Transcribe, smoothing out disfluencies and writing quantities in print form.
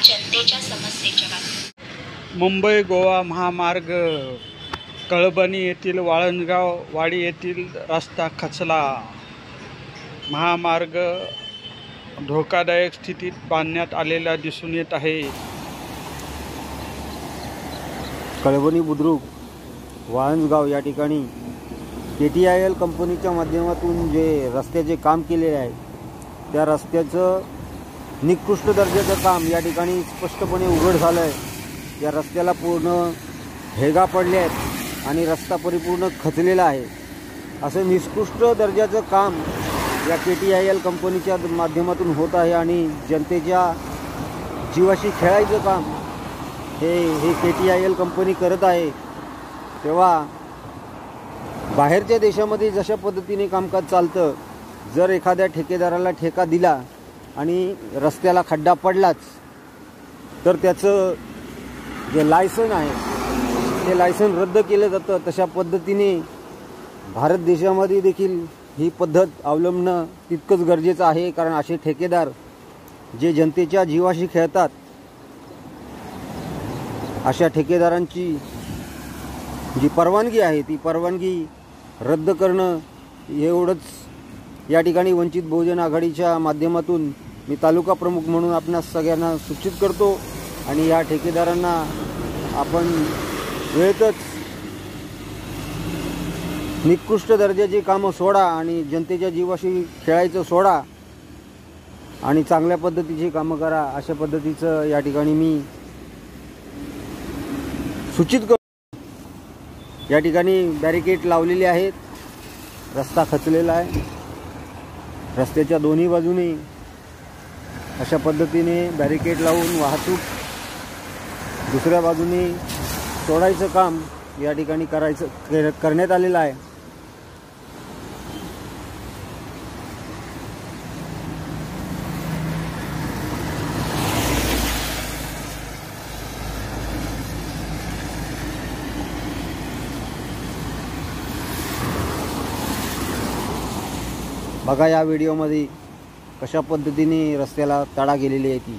जनतेच्या समस्येच्या बातम्या। मुंबई गोवा महामार्ग कळबणी येथील वाळंजगाव वाडी येथील रस्ता खचला। महामार्ग धोकादायक स्थितीत बांधण्यात आलेला दिसून येत आहे। कळबणी बुद्रुक वाळंजगाव या ठिकाणी KTIL कंपनीच्या माध्यमातून जे रस्त्याचे काम केलेले आहे त्या रस्त्याचं निकृष्ट दर्जाचं काम या ठिकाणी स्पष्टपणे उघड झालं आहे। या रस्त्याला पूर्ण भेगा पडल्या आहेत आणि रस्ता परिपूर्ण खचलेला आहे। असं निकृष्ट दर्जाचं काम या KTIL कंपनीच्या माध्यमातून होत आहे आणि जनतेच्या जीवाशी खेळायचं काम हे KTIL कंपनी करत आहे। तेव्हा बाहेरच्या देशामध्ये जशा पद्धतीने कामकाज चालतं, जर एखाद्या ठेकेदाराला ठेका दिला आणि रस्त्याला खड्डा पडलाच तर त्याचं जे लायसन आहे ते लायसन रद्द केलं जातं। तशा पद्धतीने भारत देशामध्ये देखील ही पद्धत अवलंबणं तितकंच गरजेचं आहे, कारण असे ठेकेदार जे जनतेच्या जीवाशी खेळतात अशा ठेकेदारांची जी परवानगी आहे ती परवानगी रद्द करणं एवढंच या ठिकाणी वंचित बहुजन आघाडीच्या माध्यमातून मी तालुका प्रमुख म्हणून आपणास सगळ्यांना सूचित करतो आणि या ठेकेदारांना आपण वेळेतच निकृष्ट दर्जाची कामं सोडा आणि जनतेच्या जीवाशी खेळायचं सोडा आणि चांगल्या पद्धतीची कामं करा, अशा पद्धतीचं या ठिकाणी मी सूचित करतो। या ठिकाणी बॅरिकेड लावलेले आहेत, रस्ता खचलेला आहे। रस्त्याच्या दोन्ही बाजूने अशा पद्धतीने बॅरिकेड लावून वाहतूक दुसऱ्या बाजूने सोडायचं काम या ठिकाणी करण्यात आलेलं आहे। बघा या व्हिडिओमध्ये कशा पद्धतीने रस्त्याला तडा गेलेली आहे ती।